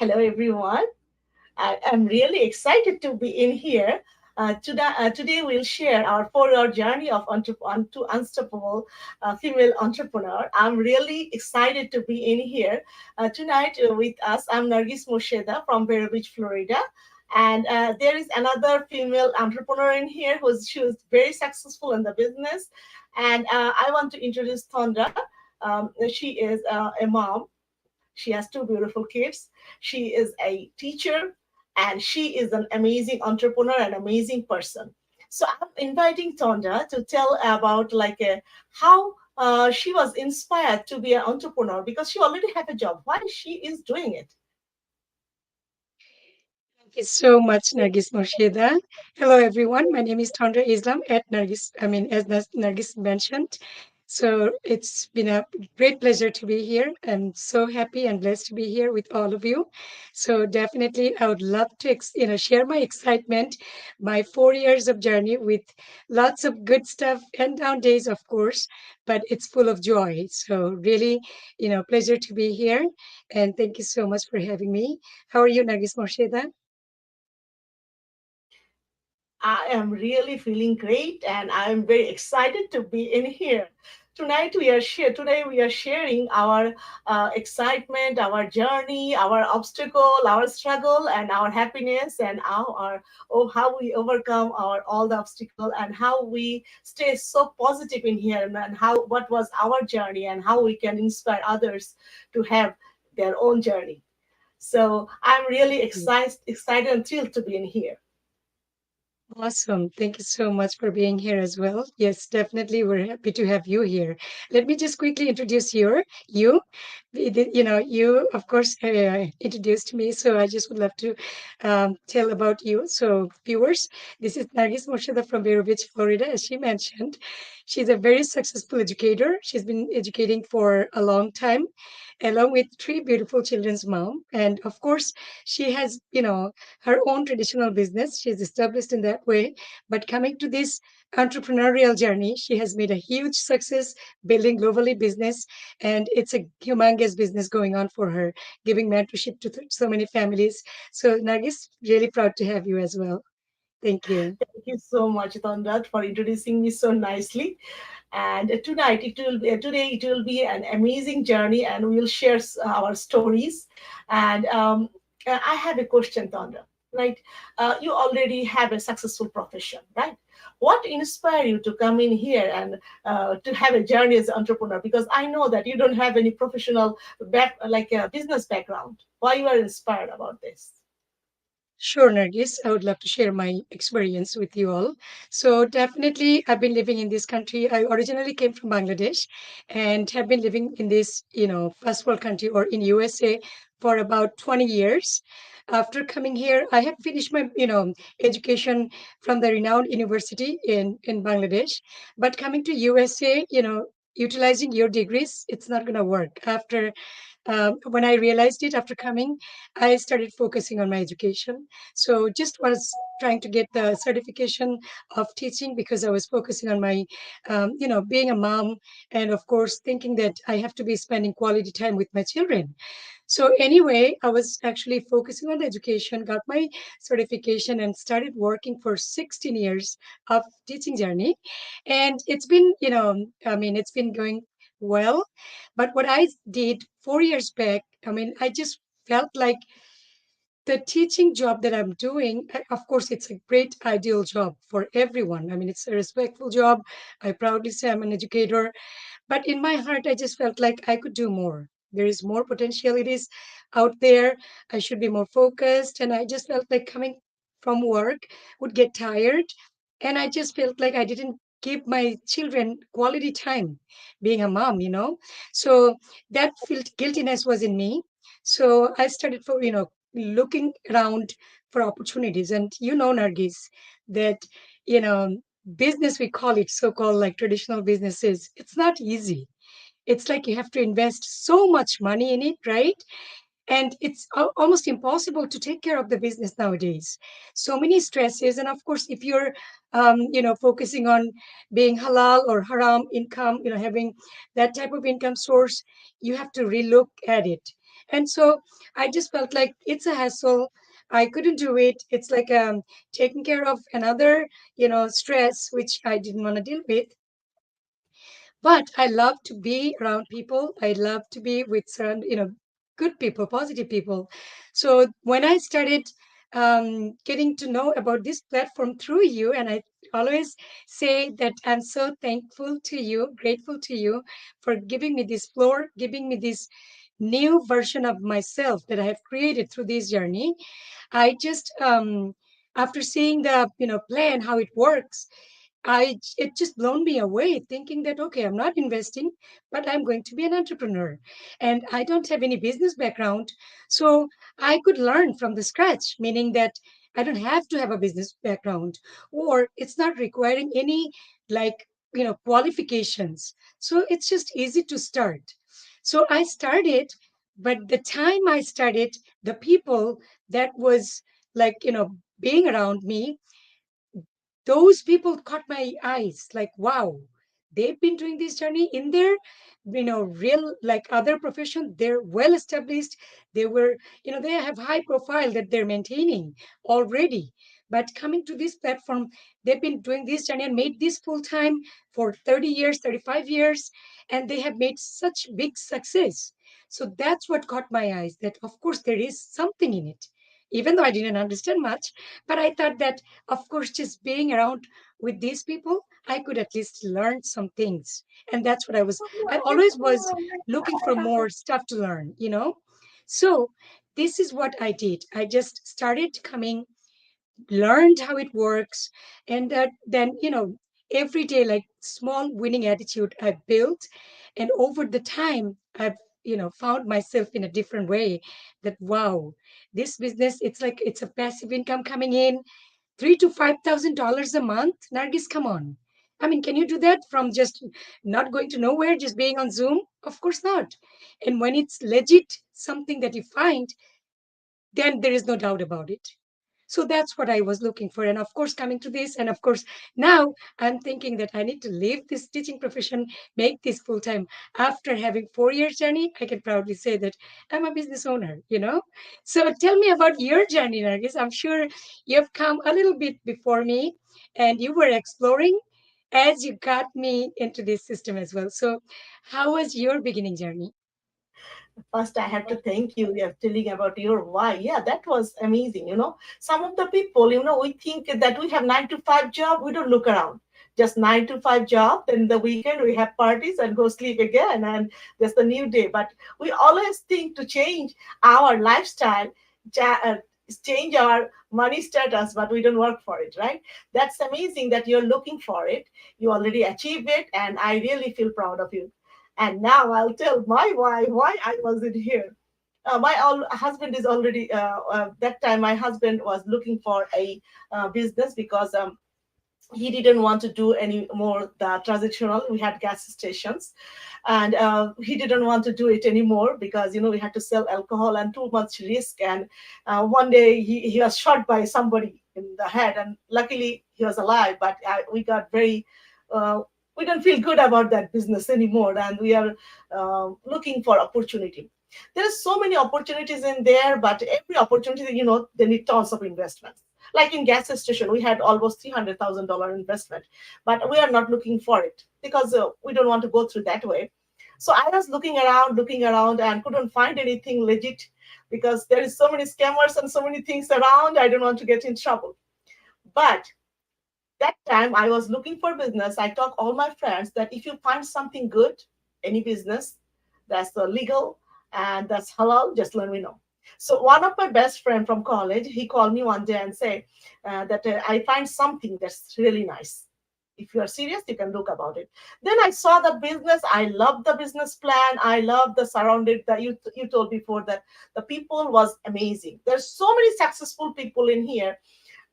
Hello, everyone. I am really excited to be in here. Today, we'll share our 4 year journey of to unstoppable female entrepreneur. I'm really excited to be in here tonight with us. I'm Nargis Mosheda from Vero Beach, Florida. And there is another female entrepreneur in here she was very successful in the business. And I want to introduce Thanda. She is a mom. She has two beautiful kids. She is a teacher and she is an amazing entrepreneur and amazing person. So I'm inviting Tonda to tell about how she was inspired to be an entrepreneur because she already had a job. Why she is doing it? Thank you so much, Nargis Morshida. Hello, everyone. My name is Tandra Islam at Nargis. As Nargis mentioned. So it's been a great pleasure to be here. I'm so happy and blessed to be here with all of you. So definitely, I would love to, share my excitement, my 4 years of journey with lots of good stuff and down days, of course, but it's full of joy. So really, pleasure to be here. And thank you so much for having me. How are you, Nargis Morshida? I am really feeling great and I am very excited to be in here. Today we are sharing our excitement, our journey, our obstacle, our struggle, and our happiness, and how we overcome our all the obstacle, and how we stay so positive in here, and how what was our journey, and how we can inspire others to have their own journey. So I'm really excited and thrilled to be in here. Awesome. Thank you so much for being here as well. Yes, definitely. We're happy to have you here. Let me just quickly introduce you. You, of course, introduced me, so I just would love to tell about you. So, viewers, this is Nargis Morshida from Vero Beach, Florida. As she mentioned, she's a very successful educator. She's been educating for a long time, along with three beautiful children's mom. And of course, she has, her own traditional business. She's established in that way. But coming to this entrepreneurial journey, she has made a huge success building globally business. And it's a humongous business going on for her, giving mentorship to so many families. So, Nargis, really proud to have you as well. Thank you. Thank you so much, Tandat, for introducing me so nicely. And today it will be an amazing journey, and we'll share our stories. And I have a question, Tanda. Right, you already have a successful profession, right? What inspired you to come in here and to have a journey as an entrepreneur? Because I know that you don't have any professional business background. Why you are inspired about this? Sure, Nargis. I would love to share my experience with you all. So, definitely, I've been living in this country. I originally came from Bangladesh and have been living in this, first world country or in USA for about 20 years. After coming here, I have finished my, education from the renowned university in Bangladesh. But coming to USA, utilizing your degrees, it's not going to work. When I realized it after coming, I started focusing on my education. So just was trying to get the certification of teaching because I was focusing on my, being a mom, and of course thinking that I have to be spending quality time with my children. So anyway, I was actually focusing on education, got my certification, and started working for 16 years of teaching journey. And it's been, it's been going well. But what I did 4 years back, I just felt like the teaching job that I'm doing, of course, it's a great ideal job for everyone. It's a respectful job. I proudly say I'm an educator, but in my heart, I just felt like I could do more. There is more potentialities out there. I should be more focused. And I just felt like coming from work would get tired. And I just felt like I didn't give my children quality time being a mom. So that felt guiltiness was in me. So I started looking around for opportunities. And Nargis, that, you know, business, we call it so-called like traditional businesses, it's not easy. It's like you have to invest so much money in it, right? And it's almost impossible to take care of the business nowadays. So many stresses, and of course if you're focusing on being halal or haram income, having that type of income source, you have to relook at it. And so I just felt like it's a hassle. I couldn't do it. It's like taking care of another, stress which I didn't want to deal with. But I love to be around people. I love to be with good people, positive people. So when I started getting to know about this platform through you, and I always say that I'm so thankful to you, grateful to you for giving me this floor, giving me this new version of myself that I have created through this journey. I just after seeing the plan how it works, it just blown me away thinking that okay, I'm not investing, but I'm going to be an entrepreneur, and I don't have any business background, so I could learn from the scratch, meaning that I don't have to have a business background, or it's not requiring any like qualifications, so it's just easy to start. So I started, but the time I started, the people that was like being around me, those people caught my eyes like wow, they've been doing this journey in their real like other profession, they're well established, they were they have high profile that they're maintaining already, but coming to this platform, they've been doing this journey and made this full time for 30 years, 35 years, and they have made such big success. So that's what caught my eyes, that of course there is something in it, even though I didn't understand much. But I thought that of course, just being around with these people, I could at least learn some things. And that's what I always was looking for more stuff to learn. So this is what I did. I just started coming, learned how it works, and then, every day, like small winning attitude I built. And over the time, I've, found myself in a different way that, wow, this business, it's like it's a passive income coming in, $3,000 to $5,000 a month. Nargis, come on. I mean, can you do that from just not going to nowhere, just being on Zoom? Of course not. And when it's legit something that you find, then there is no doubt about it. So that's what I was looking for. And of course, coming to this, and of course, now I'm thinking that I need to leave this teaching profession, make this full time. After having 4 years journey, I can proudly say that I'm a business owner. So tell me about your journey, Nargis. I'm sure you've come a little bit before me and you were exploring as you got me into this system as well. So how was your beginning journey? First, I have to thank you. You're telling about your why. Yeah, that was amazing. Some of the people, we think that we have 9 to 5 job. We don't look around. Just 9 to 5 job. Then the weekend we have parties and go sleep again, and that's the new day. But we always think to change our lifestyle, cha- uh, change our money status, but we don't work for it, right? That's amazing that you're looking for it. You already achieved it, and I really feel proud of you. And now I'll tell my why I wasn't here. My husband is already that time. My husband was looking for a business because he didn't want to do any more the traditional. We had gas stations, and he didn't want to do it anymore because we had to sell alcohol and too much risk. And one day he was shot by somebody in the head, and luckily he was alive. But we got very uh, we don't feel good about that business anymore, and we are looking for opportunity. There are so many opportunities in there, but every opportunity, they need tons of investments. Like in gas station, we had almost $300,000 investment, but we are not looking for it because we don't want to go through that way. So I was looking around, and couldn't find anything legit because there is so many scammers and so many things around. I don't want to get in trouble. But that time I was looking for business. I talk all my friends that if you find something good, any business that's legal and that's halal, just let me know. So one of my best friend from college, he called me one day and say that I find something that's really nice. If you are serious, you can look about it. Then I saw the business. I love the business plan. I love the surrounded that you told before that the people was amazing. There's so many successful people in here,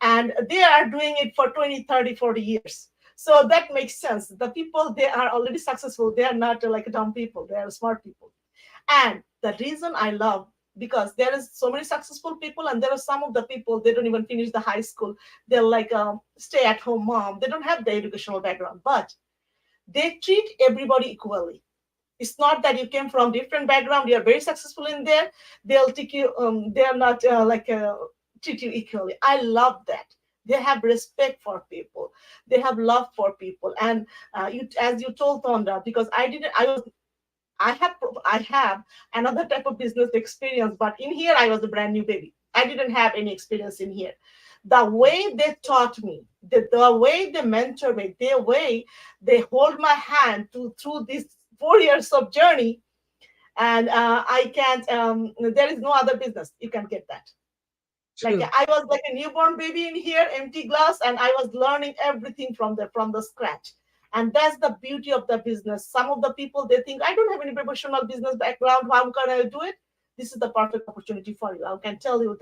and they are doing it for 20, 30, 40 years. So that makes sense. The people, they are already successful. They are not like dumb people. They are smart people. And the reason I love, because there is so many successful people, and there are some of the people, they don't even finish the high school. They're like stay at home mom. They don't have the educational background, but they treat everybody equally. It's not that you came from different background, you're very successful in there, they'll take you, they're not treat you equally. I love that. They have respect for people, they have love for people. And you, as you told Tonda, because I didn't, I have another type of business experience, but in here I was a brand new baby. I didn't have any experience in here. The way they taught me, the way they mentor me, the way they hold my hand to through these 4 years of journey, and I can't. There is no other business you can get that. Like True. I was like a newborn baby in here, empty glass, and I was learning everything from the scratch. And that's the beauty of the business. Some of the people, they think I don't have any professional business background, how can I do it? This is the perfect opportunity for you. I can tell you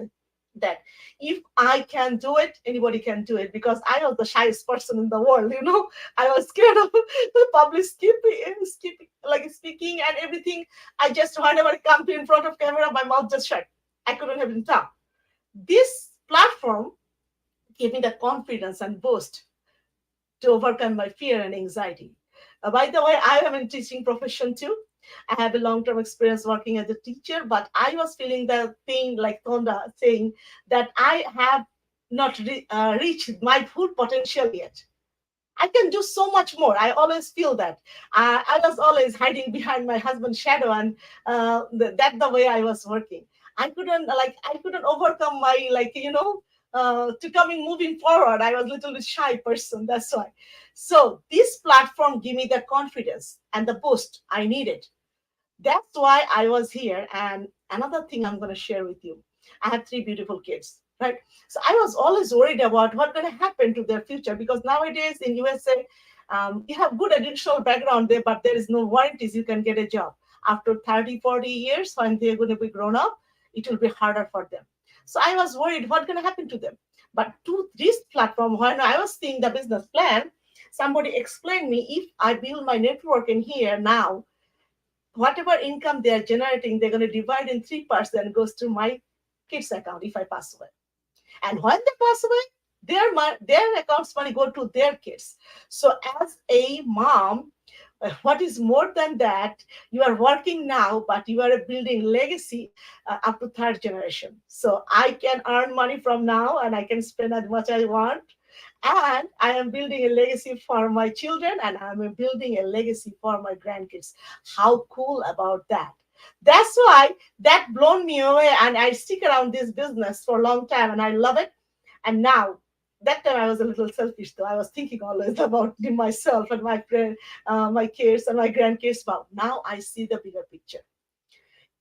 that if I can do it, anybody can do it, because I was the shyest person in the world, you know. I was scared of the public skipping, like speaking and everything. I just, whenever I come to in front of camera, my mouth just shut. I couldn't even talk. This platform gave me the confidence and boost to overcome my fear and anxiety. By the way, I am in teaching profession too. I have a long-term experience working as a teacher, but I was feeling the pain, like Tonda saying, that I have not reached my full potential yet. I can do so much more. I always feel that. I was always hiding behind my husband's shadow, and that's the way I was working. I couldn't overcome my, to coming moving forward. I was a little bit shy person. That's why. So this platform gave me the confidence and the boost I needed. That's why I was here. And another thing I'm going to share with you, I have three beautiful kids, right? So I was always worried about what's going to happen to their future, because nowadays in USA, you have good educational background there, but there is no warranties you can get a job. After 30, 40 years, when they're going to be grown up, it will be harder for them. So I was worried what's going to happen to them. But to this platform, when I was seeing the business plan, somebody explained me, if I build my network in here now, whatever income they are generating, they're going to divide in 3% goes to my kids' account if I pass away. And when they pass away, their accounts money go to their kids. So as a mom, what is more than that, you are working now, but you are building legacy up to third generation. So I can earn money from now and I can spend as much I want, and I am building a legacy for my children, and I'm building a legacy for my grandkids. How cool about that? That's why that blown me away, and I stick around this business for a long time, and I love it. And now, that time I was a little selfish, though. I was thinking always about myself and my kids and my grandkids. But now I see the bigger picture.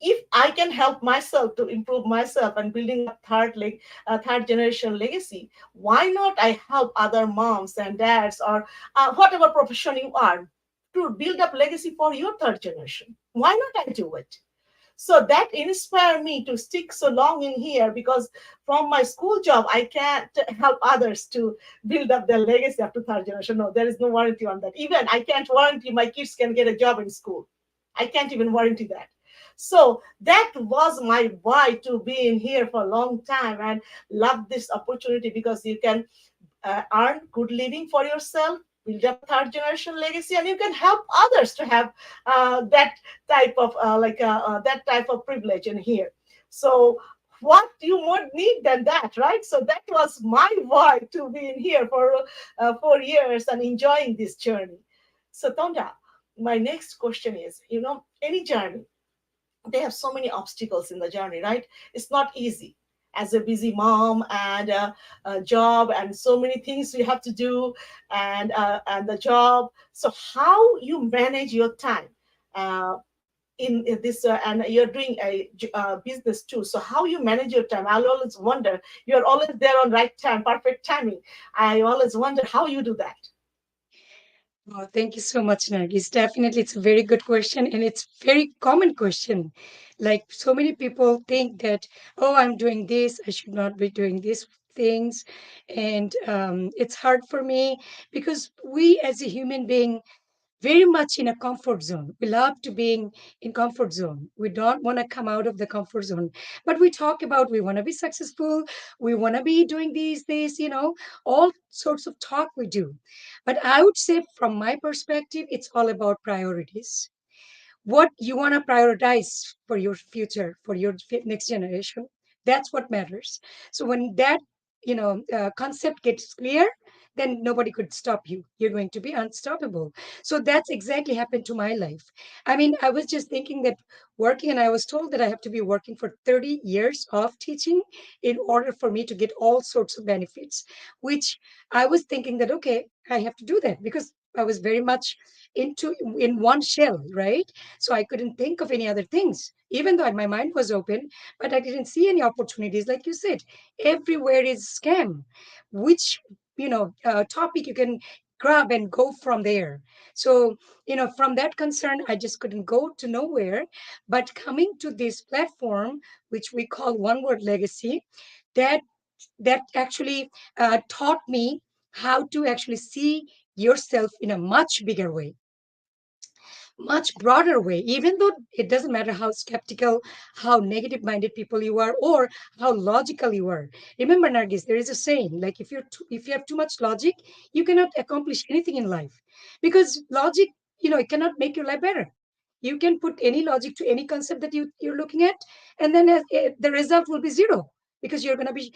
If I can help myself to improve myself and building a third generation legacy, why not I help other moms and dads, or whatever profession you are, to build up legacy for your third generation? Why not I do it? So that inspired me to stick so long in here, because from my school job I can't help others to build up their legacy up to third generation. No, there is no warranty on that. Even I can't warranty my kids can get a job in school. I can't even warranty that. So that was my why to be in here for a long time, and love this opportunity, because you can earn good living for yourself, build up a third generation legacy, and you can help others to have that type of that type of privilege in here. So what do you more need than that, right? So that was my why to be in here for 4 years and enjoying this journey. So Tonda, my next question is, any journey, they have so many obstacles in the journey, right? It's not easy as a busy mom, and a job, and so many things you have to do, and the job. So how you manage your time in this, and you're doing a business too. So how you manage your time? I'll always wonder. You're always there on right time, perfect timing. I always wonder how you do that. Oh, thank you so much, Nargis. Definitely, it's a very good question, and it's very common question. Like so many people think that, oh, I'm doing this, I should not be doing these things, and it's hard for me because we, as a human being, very much in a comfort zone. We love to being in comfort zone. We don't want to come out of the comfort zone. But we talk about we want to be successful, we want to be doing these, all sorts of talk we do. But I would say from my perspective, it's all about priorities. what you want to prioritize for your future, for your next generation. That's what matters. So when that concept gets clear, then nobody could stop you. You're going to be unstoppable. So that's exactly happened to my life. I mean, I was just thinking that working, and I was told that I have to be working for 30 years of teaching in order for me to get all sorts of benefits, which I was thinking that, okay, I have to do that because I was very much into in one shell, right? So I couldn't think of any other things, even though my mind was open, but I didn't see any opportunities. Like you said, everywhere is scam. Which, topic you can grab and go from there. So, from that concern, I just couldn't go to nowhere. But coming to this platform, which we call One Word Legacy, that that actually taught me how to actually see yourself in a much bigger way, much broader way, even though it doesn't matter how skeptical, how negative minded people you are, or how logical you are. Remember, Nargis, there is a saying like if you have too much logic, you cannot accomplish anything in life, because logic, it cannot make your life better. You can put any logic to any concept that you're looking at, and then the result will be zero, because you're going to be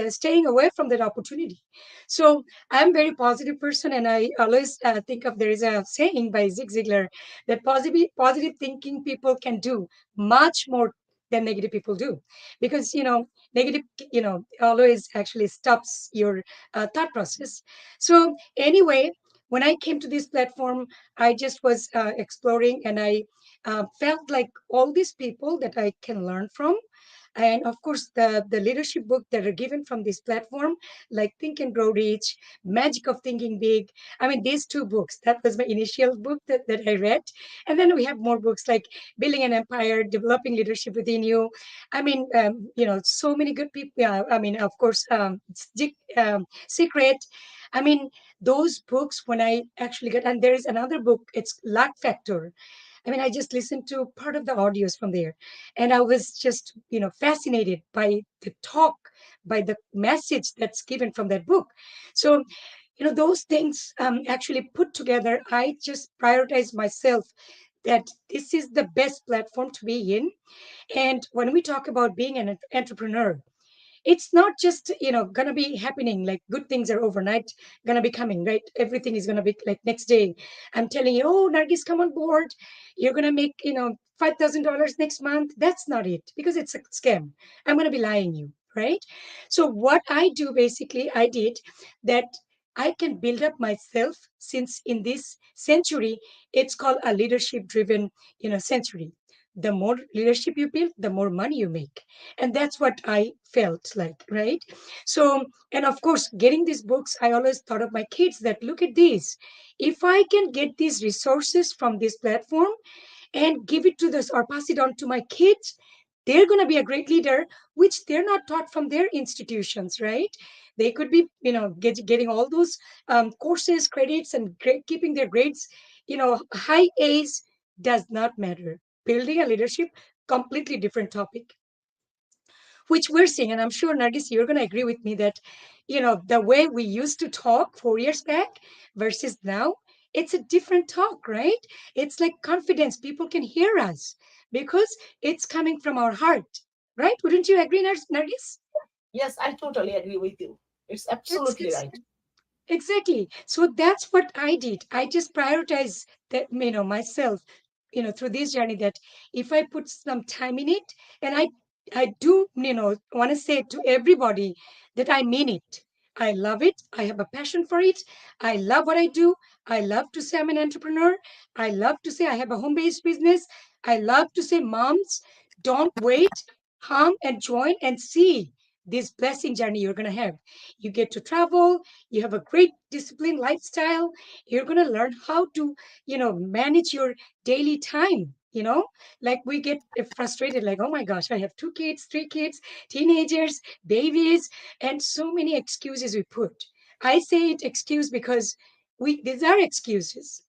staying away from that opportunity. So I'm a very positive person, and I always think of, there is a saying by Zig Ziglar that positive thinking people can do much more than negative people do, because negative always actually stops your thought process. So anyway, when I came to this platform, I just was exploring, and I felt like all these people that I can learn from. And of course, the leadership book that are given from this platform, like Think and Grow Rich, Magic of Thinking Big. I mean, these two books, that was my initial book that I read. And then we have more books like Building an Empire, Developing Leadership Within You. I mean, so many good people. I mean, of course, Secret. I mean, those books, when I actually got, and there is another book, it's Luck Factor. I mean, I just listened to part of the audios from there, and I was just, fascinated by the talk, by the message that's given from that book. So, those things actually put together, I just prioritize myself that this is the best platform to be in. And when we talk about being an entrepreneur, it's not just gonna be happening like good things are overnight gonna be coming, right? Everything is gonna be like next day. I'm telling you, oh, Nargis, come on board, you're gonna make $5,000 next month. That's not it, because it's a scam. I'm gonna be lying you, right? So what I do, basically, I did that. I can build up myself, since in this century it's called a leadership driven century. The more leadership you build, the more money you make. And that's what I felt like, right? So, and of course, getting these books, I always thought of my kids, that look at these, if I can get these resources from this platform and give it to this or pass it on to my kids, they're going to be a great leader, which they're not taught from their institutions, right? They could be getting all those courses, credits, and keeping their grades high A's. Does not matter. Building a leadership, completely different topic, which we're seeing. And I'm sure, Nargis, you're going to agree with me that, the way we used to talk 4 years back versus now, it's a different talk, right? It's like confidence. People can hear us because it's coming from our heart, right? Wouldn't you agree, Nargis? Yes, I totally agree with you. It's absolutely It's right. Exactly. So that's what I did. I just prioritize that, myself, through this journey, that if I put some time in it, and I do, want to say to everybody that I mean it. I love it. I have a passion for it. I love what I do. I love to say I'm an entrepreneur. I love to say I have a home-based business. I love to say, moms, don't wait. Come and join and see this blessing journey you're going to have. You get to travel, you have a great disciplined lifestyle, you're going to learn how to manage your daily time. Like we get frustrated, like, oh my gosh, I have 2 kids, 3 kids, teenagers, babies, and so many excuses we put. I say it excuse because these are excuses.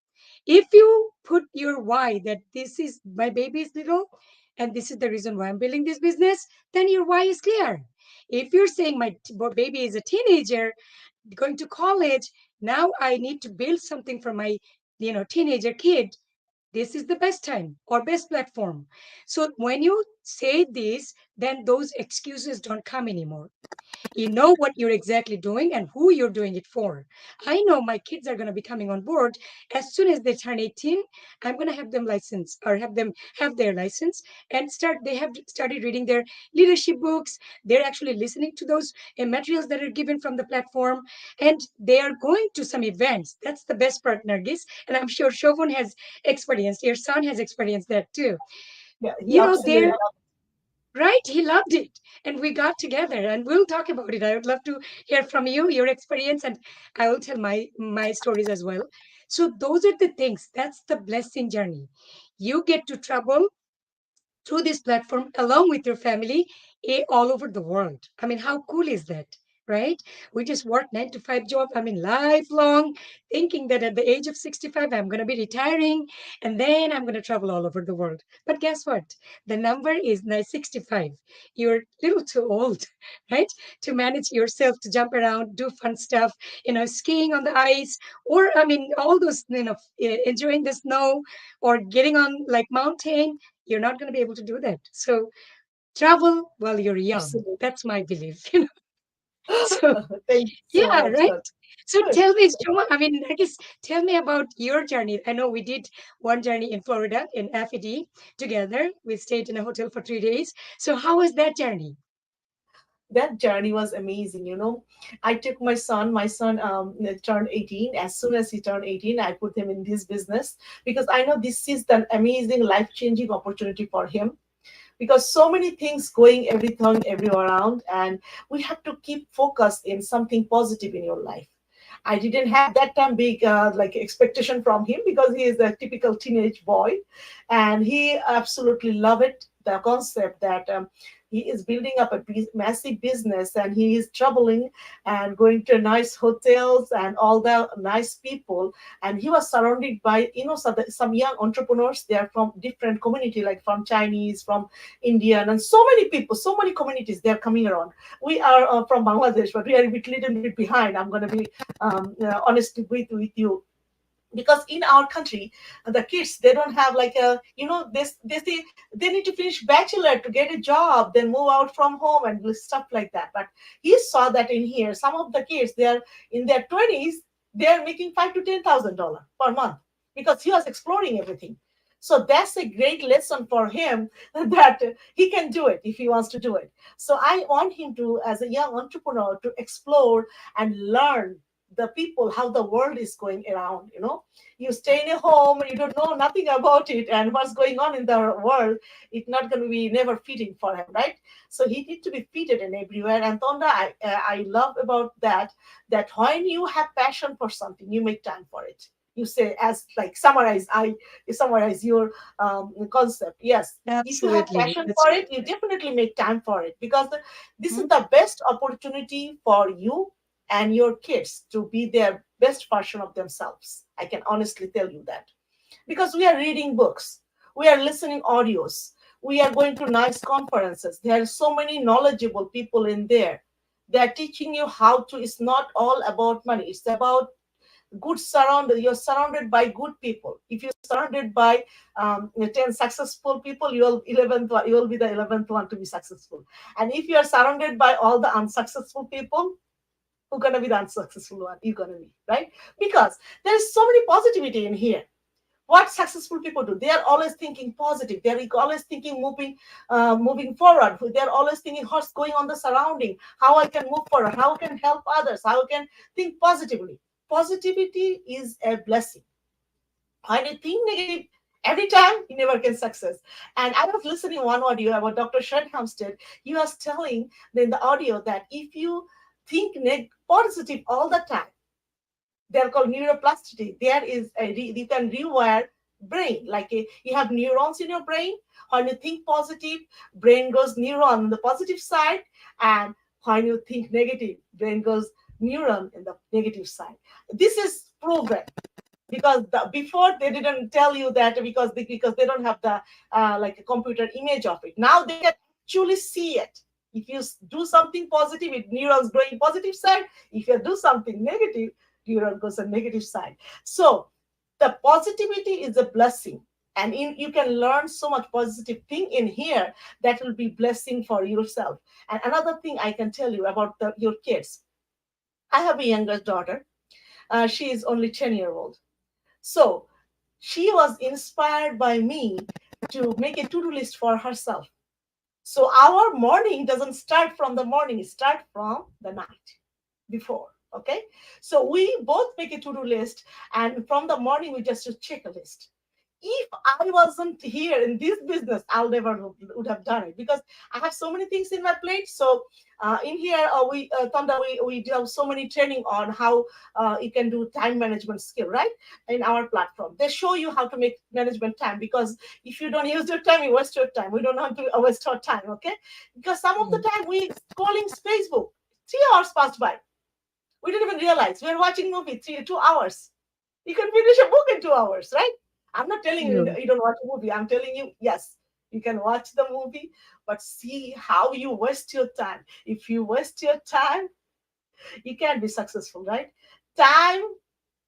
If you put your why, that this is my baby is little and this is the reason why I'm building this business, then your why is clear. If you're saying my baby is a teenager going to college, now I need to build something for my teenager kid, this is the best time or best platform. So when you say this, then those excuses don't come anymore. You know what you're exactly doing and who you're doing it for. I know my kids are going to be coming on board as soon as they turn 18. I'm going to have them license or have them have their license and start. They have started reading their leadership books. They're actually listening to those materials that are given from the platform, and they are going to some events. That's the best part, Nargis. And I'm sure Shovon has experienced, your son has experienced that too. Yeah, he You know, absolutely they're loved right. He loved it. And we got together and we'll talk about it. I would love to hear from you, your experience, and I will tell my stories as well. So those are the things. That's the blessing journey. You get to travel through this platform along with your family all over the world. I mean, how cool is that? Right? We just work 9 to 5 job. I mean, lifelong, thinking that at the age of 65, I'm going to be retiring and then I'm going to travel all over the world. But guess what? The number is 65. You're a little too old, right? To manage yourself, to jump around, do fun stuff, skiing on the ice, or I mean, all those, enjoying the snow or getting on like mountain. You're not going to be able to do that. So travel while you're young. absolutely. That's my belief. So Thank you so yeah, much. right. That's So good. tell me, Shoma, I mean, I guess tell me about your journey. I know we did one journey in Florida in FED together. We stayed in a hotel for 3 days. So how was that journey? That journey was amazing. I took my son turned 18. As soon as he turned 18, I put him in this business because I know this is an amazing life-changing opportunity for him, because so many things going everything everywhere around, and we have to keep focused in something positive in your life. I didn't have that time big like expectation from him because he is a typical teenage boy, and he absolutely loved it. The concept that he is building up a massive business, and he is traveling and going to nice hotels and all the nice people, and he was surrounded by some young entrepreneurs. They are from different community, like from Chinese, from Indian, and so many people, so many communities. They are coming around. We are from Bangladesh, but we are a little bit behind. I'm going to be honest with you, because in our country the kids, they don't have like a, they say they need to finish bachelor to get a job, then move out from home and stuff like that. But he saw that in here some of the kids, they are in their 20s, they are making $5,000 to $10,000 per month, because he was exploring everything. So that's a great lesson for him that he can do it if he wants to do it. So I want him to, as a young entrepreneur, to explore and learn the people, how the world is going around. You stay in a home, you don't know nothing about it and what's going on in the world. It's not going to be never fitting for him, right? So he need to be fitted in everywhere. And Tonda, I love about that when you have passion for something, you make time for it. You say, as like summarize your concept. Yes, if you have Absolutely. passion That's for true. it, you definitely make time for it, because this is Mhm. the best opportunity for you and your kids to be their best version of themselves. I can honestly tell you that. Because we are reading books, we are listening audios, we are going to nice conferences. There are so many knowledgeable people in there. They are teaching you how to, it's not all about money, it's about good surround. You're surrounded by good people. If you're surrounded by 10 successful people, you will be the 11th one to be successful. And if you are surrounded by all the unsuccessful people, who's gonna be the unsuccessful one? You're gonna be, right? Because there is so many positivity in here. What successful people do, they are always thinking positive. They are always thinking moving forward. They are always thinking what's going on the surrounding, how I can move forward, how I can help others, how I can think positively. Positivity is a blessing. When you think negative every time, you never can success. And I was listening one audio about Dr. Shed Hampstead. He was telling in the audio that if you think positive all the time, they're called neuroplasticity. There is you can rewire brain, like you have neurons in your brain. When you think positive, brain goes neuron on the positive side, and when you think negative, brain goes neuron in the negative side. This is proven, because before they didn't tell you that, because they don't have the like a computer image of it. Now they can actually see it. If you do something positive, it neurons going positive side. If you do something negative, neuron goes a negative side. So the positivity is a blessing. and you can learn so much positive thing in here that will be blessing for yourself. And another thing I can tell you about your kids, I have a younger daughter. She is only 10-year-old. So she was inspired by me to make a to-do list for herself. So our morning doesn't start from the morning, it starts from the night before. Okay. So we both make a to-do list, and from the morning we just check a list. If I wasn't here in this business, I'll never would have done it, because I have so many things in my plate. So in here, we Tanda, we do have so many training on how you can do time management skill, right? In our platform, they show you how to make management time, because if you don't use your time, you waste your time. We don't want to waste our time, okay? Because some of the Mm. time we scrolling Facebook, 3 hours passed by. We didn't even realize we were watching movie 2 hours. You can finish a book in 2 hours, right? I'm not telling you True. you don't watch a movie. I'm telling you, yes, you can watch the movie, but see how you waste your time. If you waste your time, you can't be successful, right? Time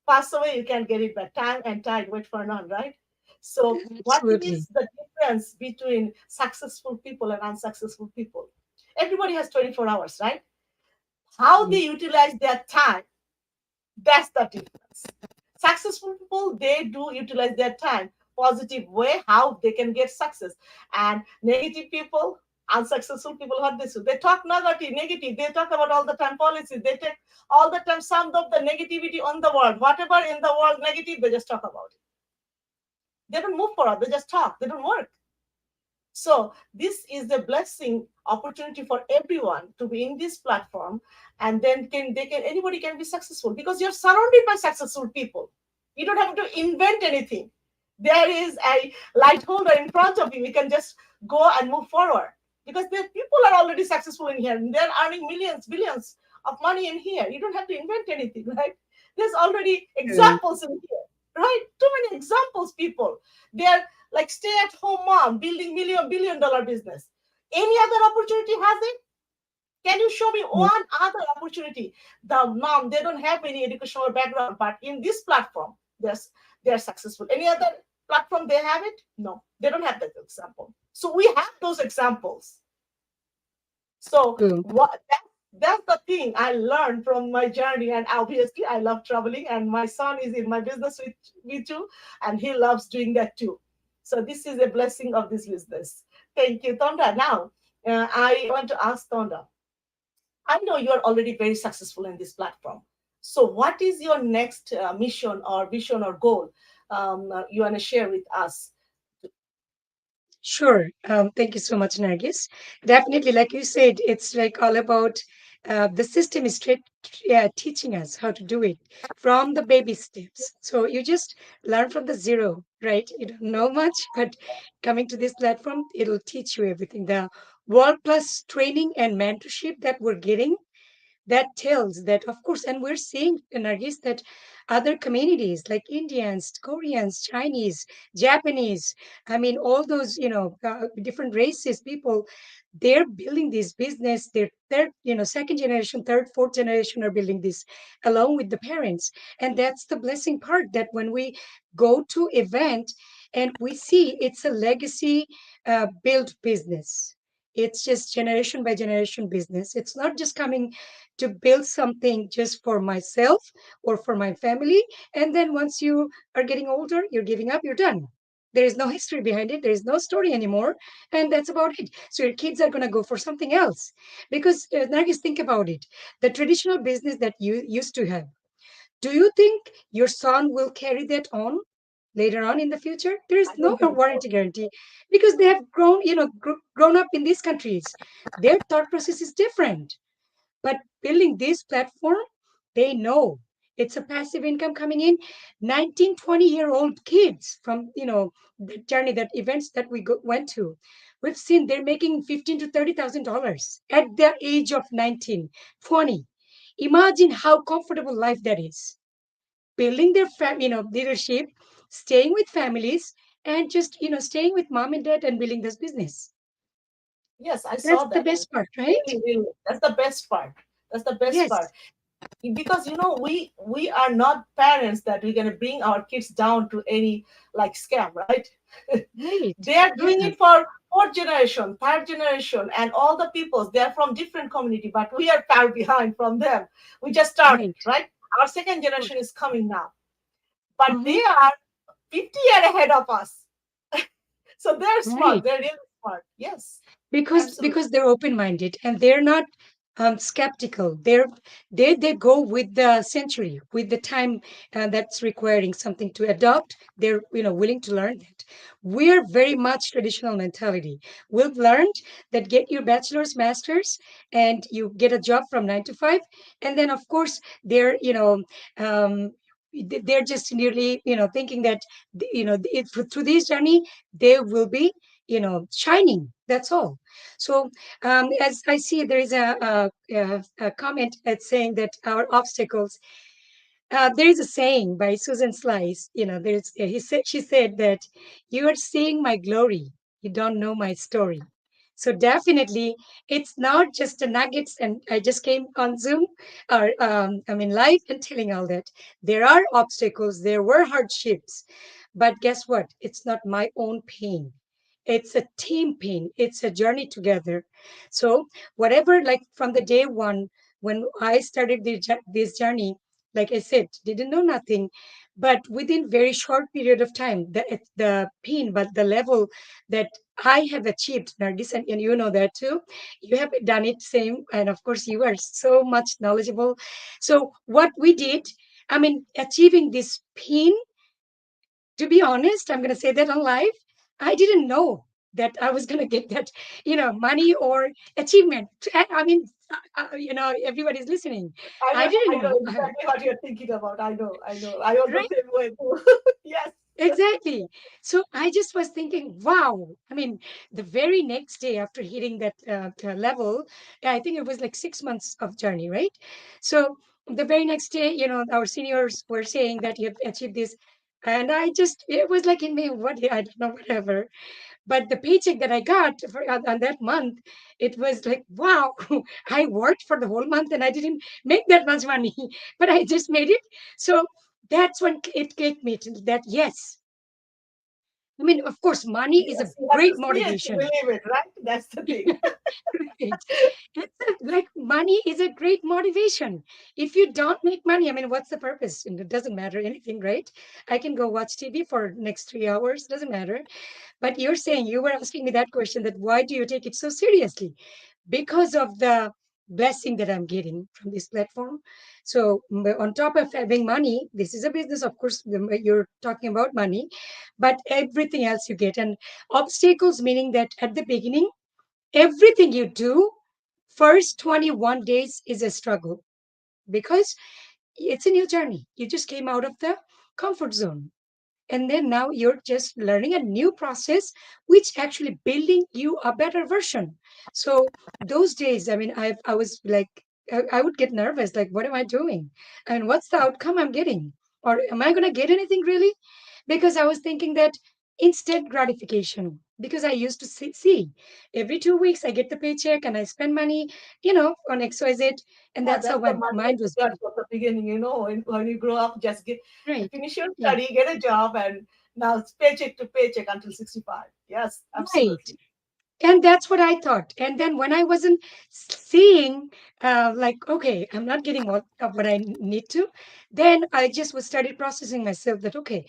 pass away, you can't get it back. Time and tide wait for none, right? So, what Absolutely. is the difference between successful people and unsuccessful people? Everybody has 24 hours, right? How Mm. they utilize their time, that's the difference. Successful people, they do utilize their time positive way, how they can get success. And negative people, unsuccessful people, what they do, they talk negative, they talk about all the time policies, they take all the time sum of the negativity on the world, whatever in the world negative, they just talk about it. They don't move forward, they just talk, they don't work. So this is a blessing opportunity for everyone to be in this platform, and then anybody can be successful, because you're surrounded by successful people. You don't have to invent anything. There is a light holder in front of you. You can just go and move forward, because the people are already successful in here, and they're earning millions, billions of money in here. You don't have to invent anything, right? There's already True. examples in here, right? Too many examples, people. They're like stay-at-home mom building $1 billion business. Any other opportunity has it? Can you show me Mm. one other opportunity? The mom, they don't have any educational background, but in this platform, they're successful. Any other platform they have it? No, they don't have that example. So we have those examples. So True. that's the thing I learned from my journey. And obviously, I love traveling, and my son is in my business with me too, and he loves doing that too. So this is a blessing of this business. Thank you, Tonda. Now, I want to ask Tonda. I know you are already very successful in this platform. So, what is your next mission or vision or goal you want to share with us? Sure. Thank you so much, Nargis. Definitely, like you said, it's like all about the system is teaching us how to do it from the baby steps. So you just learn from the zero, right? You don't know much, but coming to this platform, it'll teach you everything. The world class training and mentorship that we're getting, that tells that, of course, and we're seeing, Nargis, that other communities like Indians, Koreans, Chinese, Japanese, I mean, all those, different races, people, they're building this business. Their third, second generation, third, fourth generation are building this along with the parents. And that's the blessing part, that when we go to event and we see it's a legacy built business. It's just generation by generation business. It's not just coming to build something just for myself or for my family. And then once you are getting older, you're giving up, you're done. There is no history behind it. There is no story anymore. And that's about it. So your kids are going to go for something else. Because, Nargis, think about it. The traditional business that you used to have, do you think your son will carry that on later on in the future? There is I no don't think so. warranty guarantee, because they have grown, grown up in these countries. Their thought process is different. But building this platform, they know it's a passive income coming in. 19, 20-year-old kids from, the journey, that events that went to, we've seen they're making 15 to $30,000 at the age of 19, 20. Imagine how comfortable life that is. Building their, leadership, staying with families, and just, staying with mom and dad and building this business. Yes, I That's saw the that. best part, right? Really, really, that's the best part. That's the best Yes. part. because we are not parents that we're going to bring our kids down to any like scam, right? Right. They are doing Yeah. it for fourth generation, third generation, and all the peoples. They are from different community, but we are far behind from them. We just started, Right. right? Our second Sure. generation is coming now, but Hmm. they are 50 years ahead of us. So they're smart. Right. They're really smart. Yes, absolutely. Because they're open minded and they're not skeptical. They go with the century, with the time that's requiring something to adopt. They're willing to learn that. We're very much traditional mentality. We've learned that get your bachelor's, master's, and you get a job from 9 to 5, and then of course um, they're just nearly thinking that through this journey they will be shining. That's all. So as I see, there is a comment that's saying that our obstacles. There is a saying by Susan Slice. She said that you are seeing my glory. You don't know my story. So definitely, it's not just a nuggets. And I just came on Zoom, or I mean live, and telling all that there are obstacles. There were hardships, but guess what? It's not my own pain. It's a team pain. It's a journey together. So whatever, like from the day one when I started this journey, like I said, didn't know nothing, but within very short period of time, the pain, but the level that I have achieved, Nargis, and you know that too. You have done it same, and of course you are so much knowledgeable. So what we did, I mean, achieving this pain, to be honest, I'm going to say that on live. I didn't know that I was going to get that, money or achievement. I mean, everybody's listening. I I didn't know know. exactly what you're thinking about. I know. I was the Right? same way too. Yes. Exactly. So I just was thinking, wow. I mean, the very next day after hitting that level, I think it was like 6 months of journey, right? So the very next day, our seniors were saying that you have achieved this. And it was like in me, what, I don't know, whatever. But the paycheck that I got on that month, it was like, wow, I worked for the whole month and I didn't make that much money, but I just made it. So that's when it clicked me to that, yes. I mean, of course, money is a Yes, you have great to see it to motivation. believe it, right? That's the thing. Right. Like money is a great motivation. If you don't make money, I mean, what's the purpose? And it doesn't matter anything, right? I can go watch TV for next 3 hours, doesn't matter. But you were asking me that question, that why do you take it so seriously? Because of the blessing that I'm getting from this platform. So on top of having money, this is a business, of course, you're talking about money, but everything else you get. And obstacles, meaning that at the beginning, everything you do, first 21 days is a struggle because it's a new journey. You just came out of the comfort zone, and then now you're just learning a new process which actually building you a better version. So those days, I mean, I was like, I would get nervous, like, what am I doing, and what's the outcome I'm getting, or am I going to get anything really? Because I was thinking that instant gratification, because I used to see every 2 weeks I get the paycheck and I spend money on XYZ, and Yeah, that's how that's the my mind mindset was you got built. from the beginning. When you grow up, just get Right. finish your Yeah. study, get a job, and now it's paycheck to paycheck until 65. Yes, Right. absolutely. And that's what I thought. And then when I wasn't seeing, like, okay, I'm not getting what I need to, then I just was started processing myself that, okay,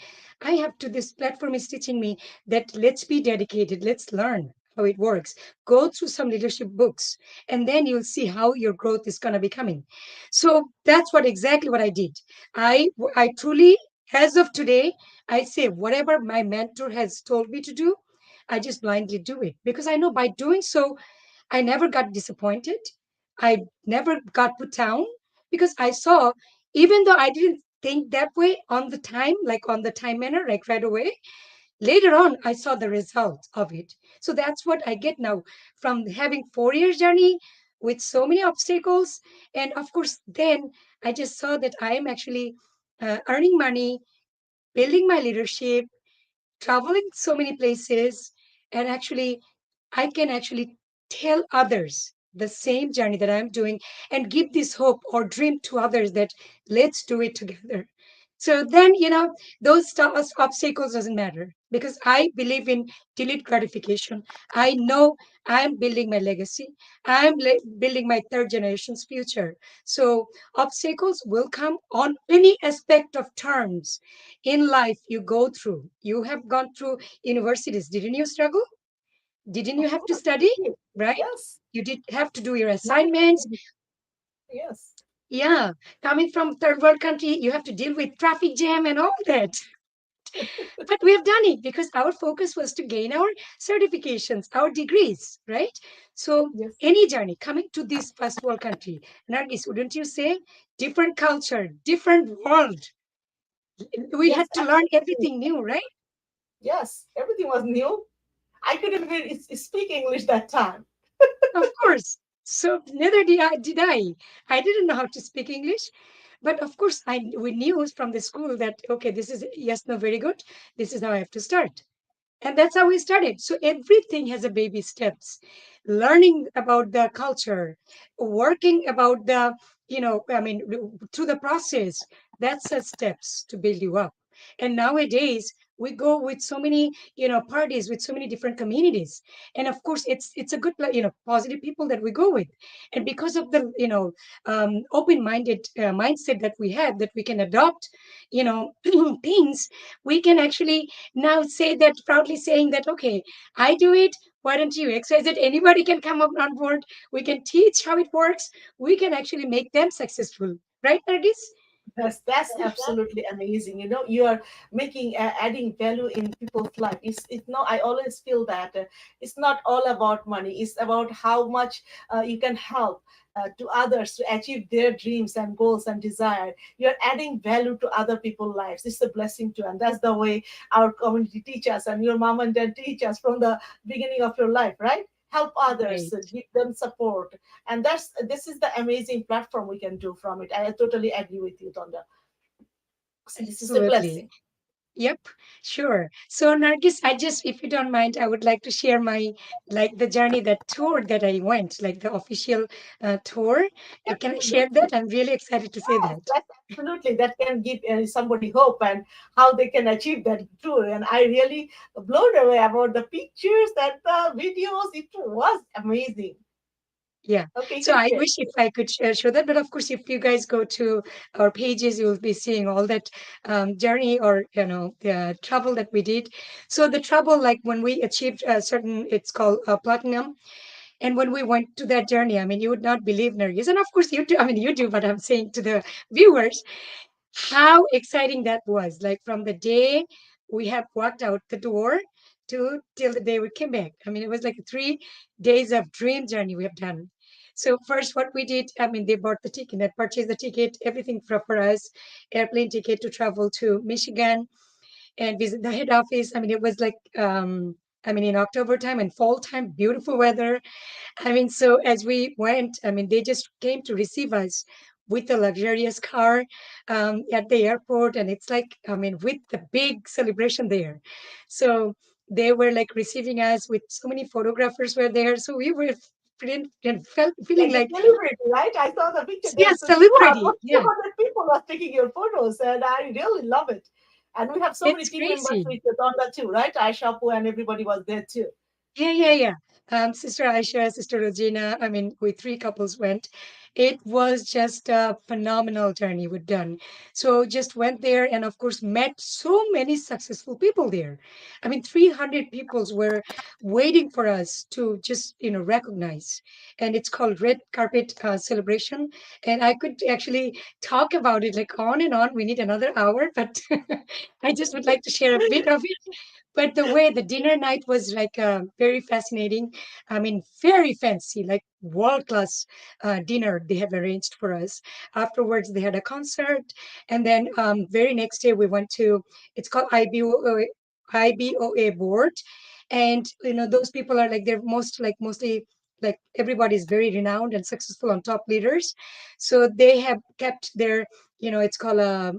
this platform is teaching me that let's be dedicated, let's learn how it works, go through some leadership books, and then you'll see how your growth is going to be coming. So that's exactly what I did. I truly, as of today, I say whatever my mentor has told me to do, I just blindly do it because I know by doing so, I never got disappointed. I never got put down because I saw, even though I didn't think that way on the time, like on the time manner, like right away, later on, I saw the result of it. So that's what I get now from having 4 years journey with so many obstacles. And of course, then I just saw that I am actually earning money, building my leadership, traveling so many places, and actually I can actually tell others the same journey that I'm doing, and give this hope or dream to others that let's do it together. So then, those obstacles doesn't matter, because I believe in delayed gratification. I know I'm building my legacy. Building my third generation's future. So obstacles will come on any aspect of terms in life you go through. You have gone through universities. Didn't you struggle? Didn't you Of have to course. study? Yes. Right? Yes. You did have to do your Mine. assignments. Yes. Yeah. Coming from third world country, you have to deal with traffic jam and all that. But we have done it because our focus was to gain our certifications, our degrees, right? So Yes. any journey coming to this first world country, Nargis, wouldn't you say? Different culture, different world. We Yes. had to learn Absolutely. everything new, right? Yes. Everything was new. I couldn't even speak English that time. Of course. So neither did I. I didn't know how to speak English. But of course, we knew from the school that, okay, this is yes, no, very good. This is how I have to start. And that's how we started. So everything has a baby steps. Learning about the culture, working about the, through the process, that's the steps to build you up. And nowadays we go with so many, parties with so many different communities. And of course, it's a good, positive people that we go with. And because of the, open-minded mindset that we have, that we can adopt, things, we can actually now say that, proudly saying that, okay, I do it, why don't you? XYZ, anybody can come up on board. We can teach how it works. We can actually make them successful, right, Nardis? That's absolutely amazing. You are making adding value in people's life. It's no. I always feel that it's not all about money. It's about how much you can help to others to achieve their dreams and goals and desire. You're adding value to other people's lives. It's a blessing too, and that's the way our community teach us, and your mom and dad teach us from the beginning of your life, right? Help others, Right. give them support, and this is the amazing platform we can do from it. I totally agree with you, Tonda. So this is a Absolutely. blessing. Yep, sure. So, Nargis, if you don't mind, I would like to share like the journey, that tour that I went, like the official tour. Can I share Absolutely. that? I'm really excited to say Yes, that. that's absolutely, that can give somebody hope and how they can achieve that tour. And I really blown away about the pictures and the videos. It was amazing. Yeah. Okay, you So can I share. wish if I could show that, but of course, if you guys go to our pages, you'll be seeing all that journey, or the travel that we did. So the travel, like when we achieved a certain, it's called platinum, and when we went to that journey, I mean, you would not believe, Nergis, and of course you do. I mean, you do, but I'm saying to the viewers how exciting that was. Like from the day we have walked out the door to till the day we came back. I mean, it was like 3 days of dream journey we have done. So first, what we did, I mean, they bought the ticket, they purchased the ticket, everything for us, airplane ticket to travel to Michigan and visit the head office. I mean, it was like, in October time and fall time, beautiful weather. I mean, so as we went, I mean, they just came to receive us with a luxurious car at the airport. And it's like, I mean, with the big celebration there. So they were like receiving us with so many photographers were there. So we were feeling Like a like, celebrity, right? I saw the picture. yeah, There's celebrity. Yeah, 200 people are taking your photos, and I really love it. And we have so many it's team members crazy. with us on that too, right? Aisha Pu and everybody was there too. Yeah, yeah, yeah. Sister Aisha, Sister Regina, I mean, we three couples went. It was just a phenomenal journey we've done. So just went there and of course met so many successful people there. I mean, 300 peoples were waiting for us to just, recognize. And it's called Red Carpet Celebration. And I could actually talk about it like on and on. We need another hour, but I just would like to share a bit of it. But the way the dinner night was like very fascinating. I mean, very fancy, like world class dinner they have arranged for us. Afterwards, they had a concert, and then very next day we went to. It's called IBOA board, and those people are like they're mostly like everybody's very renowned and successful on top leaders, so they have kept their it's called a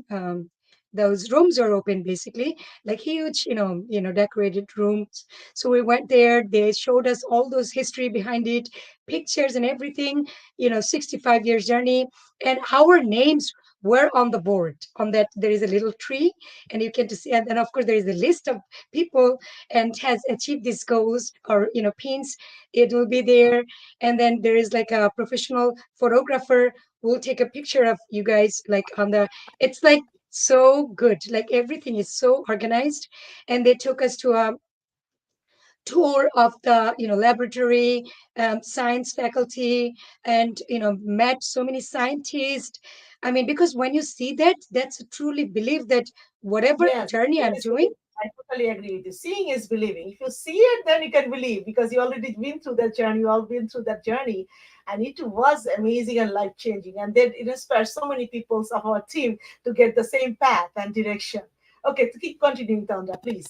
those rooms are open, basically, like huge, decorated rooms. So we went there. They showed us all those history behind it, pictures and everything. 65 years journey, and our names were on the board. On that, there is a little tree, and you can see, and then of course there is a list of people and has achieved these goals, or pins. It will be there, and then there is like a professional photographer who will take a picture of you guys, like on the. It's like so good. Like everything is so organized, and they took us to a tour of the laboratory, science faculty, and met so many scientists. I mean, because when you see that, that's a truly believe that whatever Yes, journey seeing I'm is doing. believing. I totally agree with you. Seeing is believing. If you see it, then you can believe because you already been through that journey. You all been through that journey, and it was amazing and life changing. And then it inspires so many people of our team to get the same path and direction. Okay, to keep continuing, Tanda, please.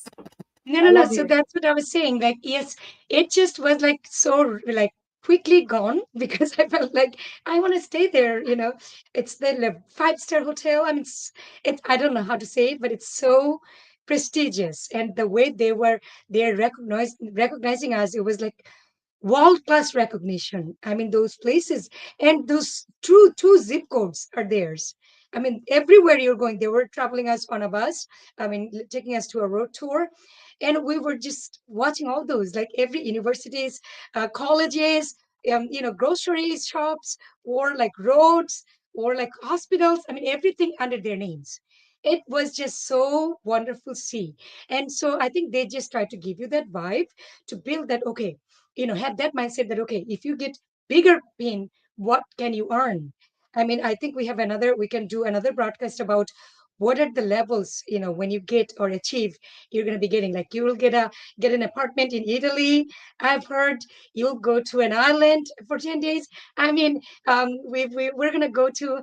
No, I no, no. love So hearing. that's what I was saying. Like, yes, it just was like so like quickly gone because I felt like I want to stay there. It's the five-star hotel. I mean, I don't know how to say it, but it's so prestigious, and the way they're recognizing us, it was like world class recognition. I mean, those places and those two zip codes are theirs. I mean, everywhere you're going, they were traveling us on a bus. I mean, taking us to a road tour, and we were just watching all those, like every universities, colleges, grocery shops, or like roads, or like hospitals. I mean, everything under their names. It was just so wonderful to see. And so I think they just try to give you that vibe to build that. Okay, have that mindset that okay, if you get bigger pin, what can you earn? I mean, I think we can do another broadcast about what are the levels, when you get or achieve, you're going to be getting, like you will get an apartment in Italy. I've heard you'll go to an island for 10 days. I mean, we're going to go to,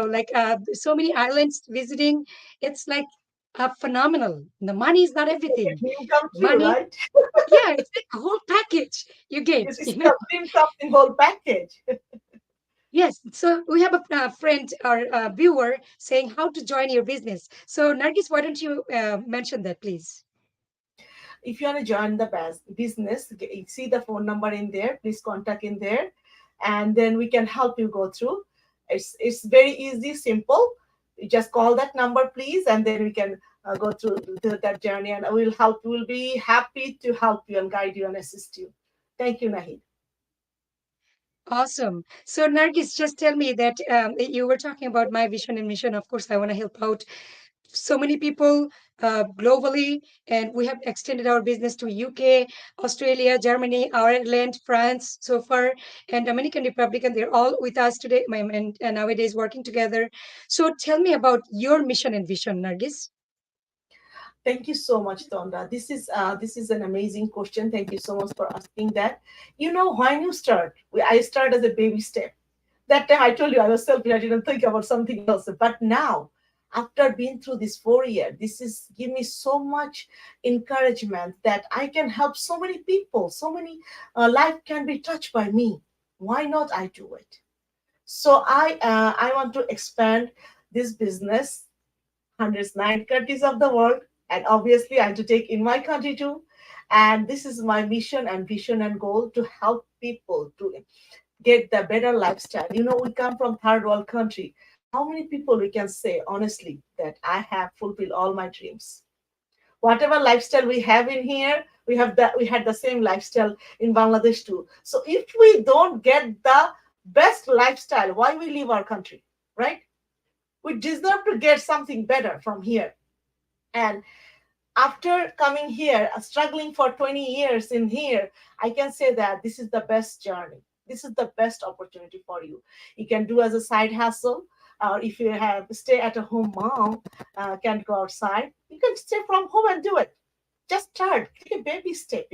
like so many islands visiting. It's like phenomenal. The money is not everything. Dream come true, Money, right? yeah, it's like a whole package you get, It's a dream something whole package. Yes. So we have a friend or a viewer saying how to join your business. So Nargis, why don't you mention that, please? If you want to join the business, see the phone number in there. Please contact in there, and then we can help you go through. It's very easy, simple. You just call that number, please, and then we can go through that journey, and we'll help. We'll be happy to help you and guide you and assist you. Thank you, Nahid. Awesome. So Nargis, just tell me that you were talking about my vision and mission. Of course, I want to help out so many people globally, and we have extended our business to UK, Australia, Germany, Ireland, France so far, and Dominican Republic, and they're all with us today, and nowadays working together. So tell me about your mission and vision, Nargis. Thank you so much, Tonda. This is an amazing question. Thank you so much for asking that. When you start, I start as a baby step. That time I told you I was selfish. I didn't think about something else. But now, after being through this 4 year, this is give me so much encouragement that I can help so many people. So many life can be touched by me. Why not I do it? So I want to expand this business 109 countries of the world, and obviously I have to take in my country too. And this is my mission and vision and goal to help people to get the better lifestyle. We come from third world country. How many people we can say honestly that I have fulfilled all my dreams? Whatever lifestyle we have in here, we had the same lifestyle in Bangladesh too. So if we don't get the best lifestyle, why we leave our country, right? We deserve to get something better from here. And after coming here, struggling for 20 years in here, I can say that this is the best journey. This is the best opportunity for you. You can do as a side hustle, or if you have stay at a home mom, can't go outside, you can stay from home and do it. Just start, take a baby step.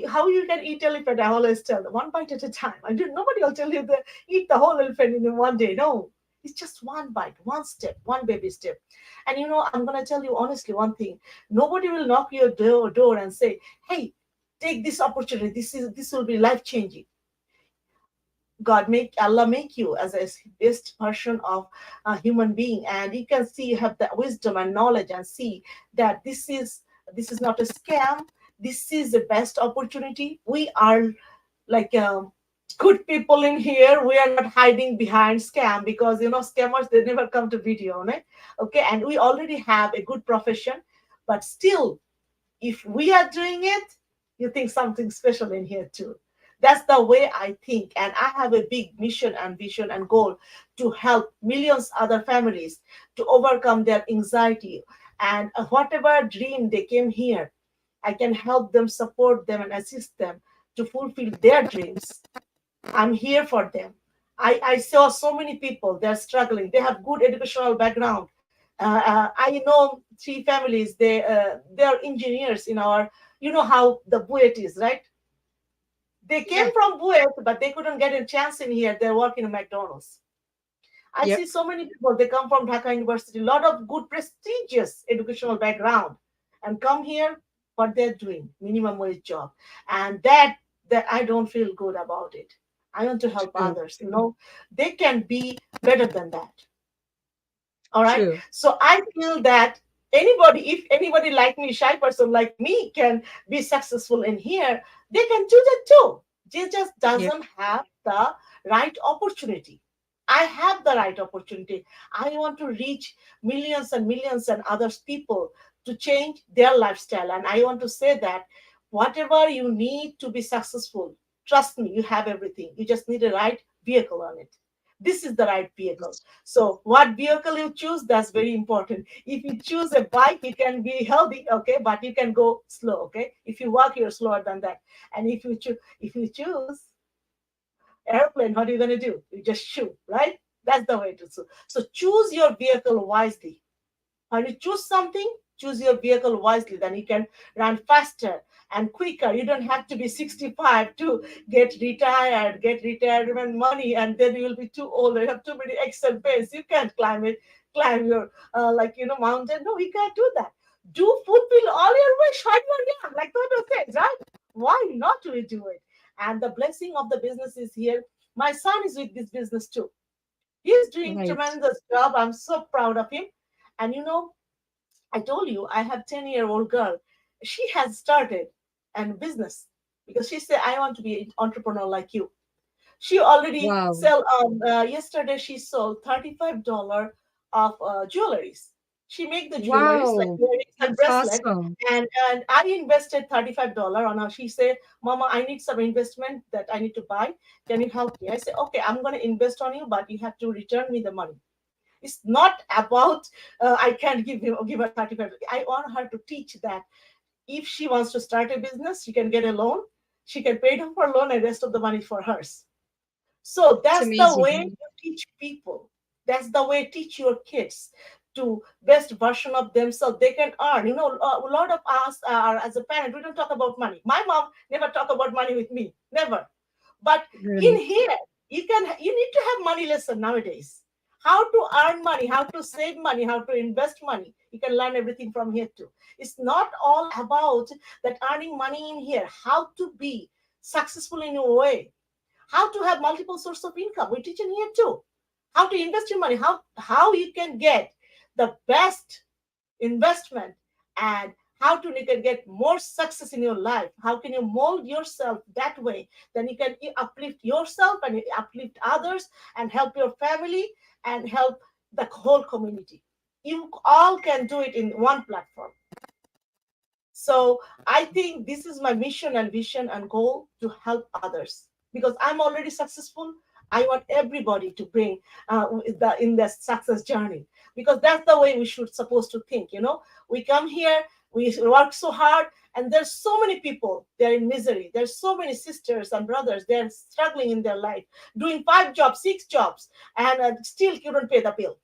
How you can eat elephant, I always tell them, one bite at a time. I do Nobody will tell you to eat the whole elephant in one day. No, it's just one bite, one step, one baby step. And I'm gonna tell you honestly one thing. Nobody will knock your door and say, hey, take this opportunity. This will be life changing. Allah make you as a best version of a human being, and you can see you have the wisdom and knowledge and see that this is not a scam. This is the best opportunity. We are like good people in here. We are not hiding behind scam, because scammers, they never come to video, right? Okay, and we already have a good profession, but still, if we are doing it, you think something special in here too. That's the way I think. And I have a big mission and vision and goal to help millions other families to overcome their anxiety. And whatever dream they came here, I can help them, support them, and assist them to fulfill their dreams. I'm here for them. I saw so many people, they're struggling. They have good educational background. I know three families, they're engineers in our, you know how the Buet is, right? They Yeah. came from Buet, but they couldn't get a chance in here. They're working in McDonald's. I Yep. see so many people, they come from Dhaka University, a lot of good, prestigious educational background, and come here, what they're doing, minimum wage job. And that I don't feel good about it. I want to help True. others, they can be better than that. All right. True. So I feel that if anybody like me, shy person like me, can be successful in here, they can do that too. They just Yep. doesn't have the right opportunity. I have the right opportunity. I want to reach millions and millions and others people to change their lifestyle. And I want to say that whatever you need to be successful, trust me, you have everything. You just need a right vehicle on it. This is the right vehicle. So what vehicle you choose, that's very important. If you choose a bike, you can be healthy, okay, but you can go slow, okay. If you walk, you're slower than that. And if you choose airplane, what are you going to do? You just shoot, right? That's the way to do. So choose your vehicle wisely. When you choose something, choose your vehicle wisely. Then you can run faster and quicker. You don't have to be 65 to get retirement money, and then you will be too old. You have too many excel pace. You can't climb your mountain. No, you can't do that. Do fulfill all your wish while you're young, like Toto says, right? Why not we do it? And the blessing of the business is here. My son is with this business too. He's doing Nice. tremendous job. I'm so proud of him. And I told you I have 10-year-old girl. She has started a business because she said, I want to be an entrepreneur like you. She already Wow. sell. Yesterday she sold $35 of jewelries. She make the jewelries like Wow. earrings and That's bracelet, awesome. and I invested $35 on her. She said, "Mama, I need some investment that I need to buy. Can you help me?" I said, "Okay, I'm going to invest on you, but you have to return me the money." It's not about I can't give her 35. I want her to teach that if she wants to start a business, she can get a loan. She can pay off her loan, and rest of the money for hers. So It's that's the way amazing. you teach people. That's the way teach your kids to best version of themselves. They can earn. A lot of us are as a parent. We don't talk about money. My mom never talk about money with me. Never. But in Really. here, you need to have money lesson nowadays. How to earn money, how to save money, how to invest money. You can learn everything from here too. It's not all about that earning money in here. How to be successful in your way, how to have multiple source of income. We're teaching here too. How to invest your money, how you can get the best investment, and how to you can get more success in your life. How can you mold yourself that way? Then you can uplift yourself and you uplift others and help your family and help the whole community. You all can do it in one platform. So I think this is my mission and vision and goal to help others because I'm already successful. I want everybody to bring in the success journey because that's the way we should supposed to think. We come here, we work so hard, and there's so many people they're in misery. There's so many sisters and brothers they're struggling in their life, doing 5 jobs, 6 jobs, and still couldn't pay the bill.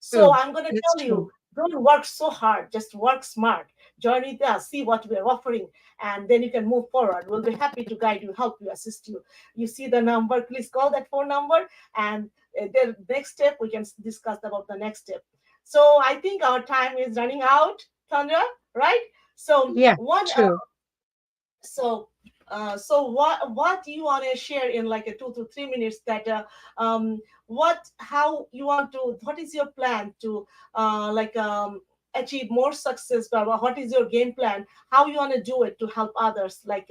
So True. I'm going to That's tell true. you, don't work so hard, just work smart. Join with us, see what we're offering, and then you can move forward. We'll be happy to guide you, help you, assist you. You see the number, please call that phone number, and the next step, we can discuss about the next step. So I think our time is running out, Tandra, right? So Yeah. one, True. so So what do you want to share in like a 2 to 3 minutes that what how you want to, what is your plan to like achieve more success, but what is your game plan, how you want to do it to help others, like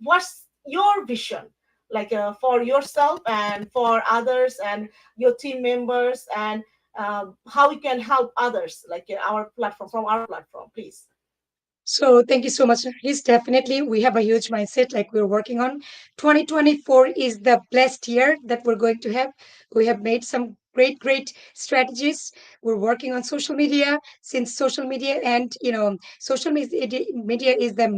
what's your vision, like for yourself and for others and your team members, and how we can help others, like our platform, from our platform, please. So thank you so much, Nargis. Definitely, we have a huge mindset like we're working on. 2024 is the blessed year that we're going to have. We have made some great strategies. We're working on social media, since social media and social media is the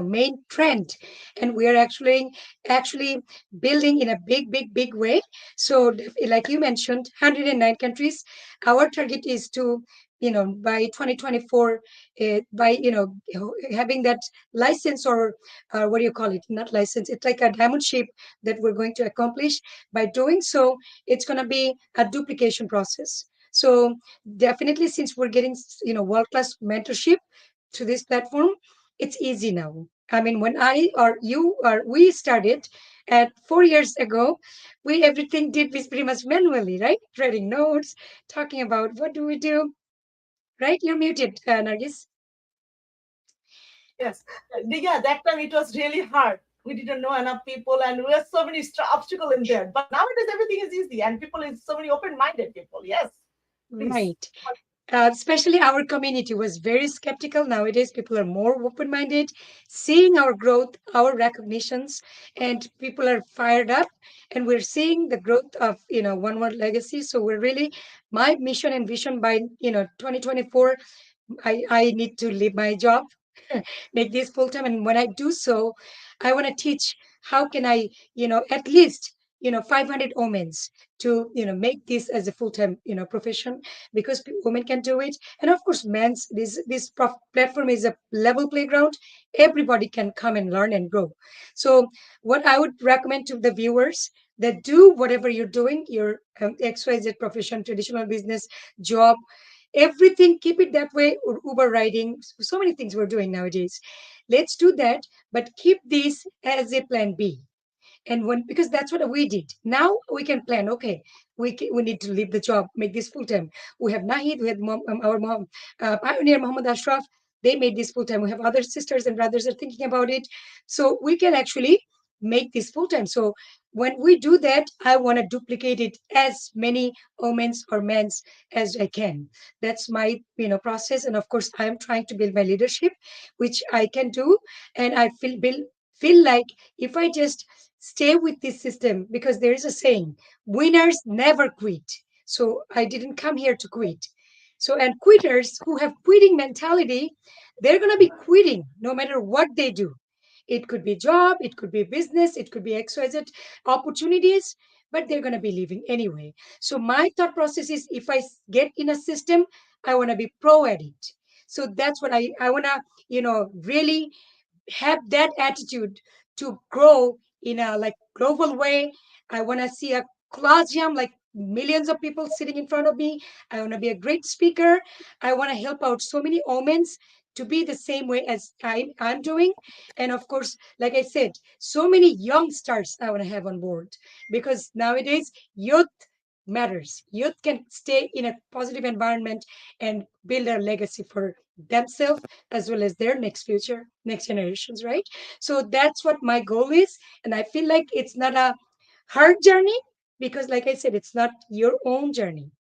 main trend, and we are actually building in a big way. So like you mentioned, 109 countries. Our target is to by 2024, by having that license, or what do you call it, not license, it's like a diamond shape that we're going to accomplish. By doing so, it's going to be a duplication process. So definitely, since we're getting world class mentorship to this platform, it's easy now. I mean, when I or you or we started at 4 years ago, we everything did this pretty much manually, right? Writing notes, talking about what do we do, right? You're muted, Nargis. Yes. Yeah, that time it was really hard. We didn't know enough people, and we had so many obstacle in there. But nowadays everything is easy, and people is so many open-minded people. Yes, please. Right. Especially our community was very skeptical. Nowadays, people are more open minded, seeing our growth, our recognitions, and people are fired up. And we're seeing the growth of One World Legacy. So we're really, my mission and vision by 2024, I need to leave my job, make this full time. And when I do so, I want to teach how can I, at least, 500 omens to, make this as a full time, profession, because women can do it. And of course, men's, platform is a level playground. Everybody can come and learn and grow. So what I would recommend to the viewers, that do whatever you're doing, your XYZ profession, traditional business, job, everything, keep it that way, or Uber riding, so many things we're doing nowadays. Let's do that, but keep this as a plan B. And when, because that's what we did, now we can plan. Okay, we need to leave the job, make this full time. We have Nahid, we had our mom, pioneer Muhammad Ashraf, they made this full time. We have other sisters and brothers are thinking about it, so we can actually make this full time. So when we do that, I want to duplicate it as many omens or men's as I can. That's my process. And of course, I am trying to build my leadership, which I can do. And I feel like if I just stay with this system, because there is a saying, winners never quit. So I didn't come here to quit. So, and quitters who have quitting mentality, they're going to be quitting no matter what they do. It could be job, it could be business, it could be XYZ opportunities, but they're going to be leaving anyway. So my thought process is, if I get in a system, I want to be pro at it. So that's what I want to, really have that attitude to grow in a like global way. I want to see a classroom like millions of people sitting in front of me. I want to be a great speaker. I want to help out so many omens to be the same way as I'm doing. And of course, like I said, so many young stars I want to have on board, because nowadays youth matters. Youth can stay in a positive environment and build a legacy for themselves as well as their next future, next generations, right? So that's what my goal is. And I feel like it's not a hard journey, because, like I said, it's not your own journey,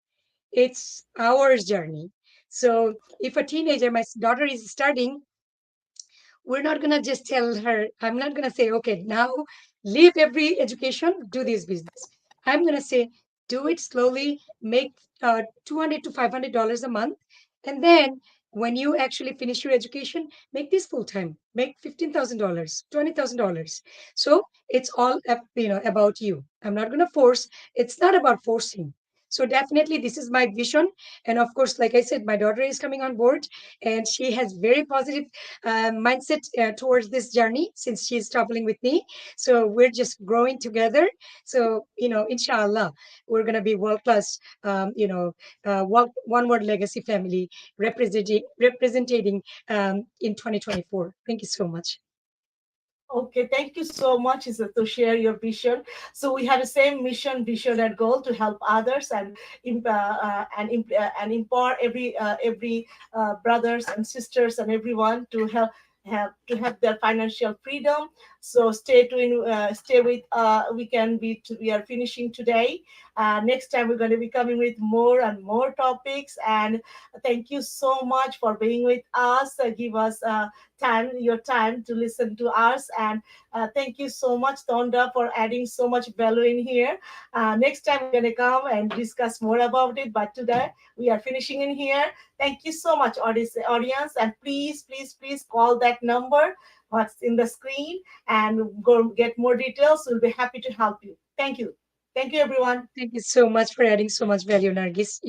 it's our journey. So if a teenager, my daughter is starting, we're not going to just tell her, I'm not going to say, okay, now leave every education, do this business. I'm going to say, do it slowly, make 200 to $500 a month. And then when you actually finish your education, make this full time, make $15,000, $20,000. So it's all about you. I'm not going to force. It's not about forcing. So definitely this is my vision. And of course, like I said, my daughter is coming on board, and she has very positive mindset towards this journey since she's traveling with me. So we're just growing together. So, inshallah, we're going to be world class, one word legacy family representing in 2024. Thank you so much. Okay, thank you so much, Isa, to share your vision. So we have the same mission, vision, and goal to help others and and empower every brothers and sisters and everyone to have their financial freedom. So stay tuned, stay with. We are finishing today. Next time we're going to be coming with more and more topics. And thank you so much for being with us. Give us. Your time to listen to us. And thank you so much, Tonda, for adding so much value in here. Next time we're going to come and discuss more about it. But today we are finishing in here. Thank you so much, audience. And please, please, please call that number what's in the screen and go get more details. We'll be happy to help you. Thank you. Thank you, everyone. Thank you so much for adding so much value, Nargis.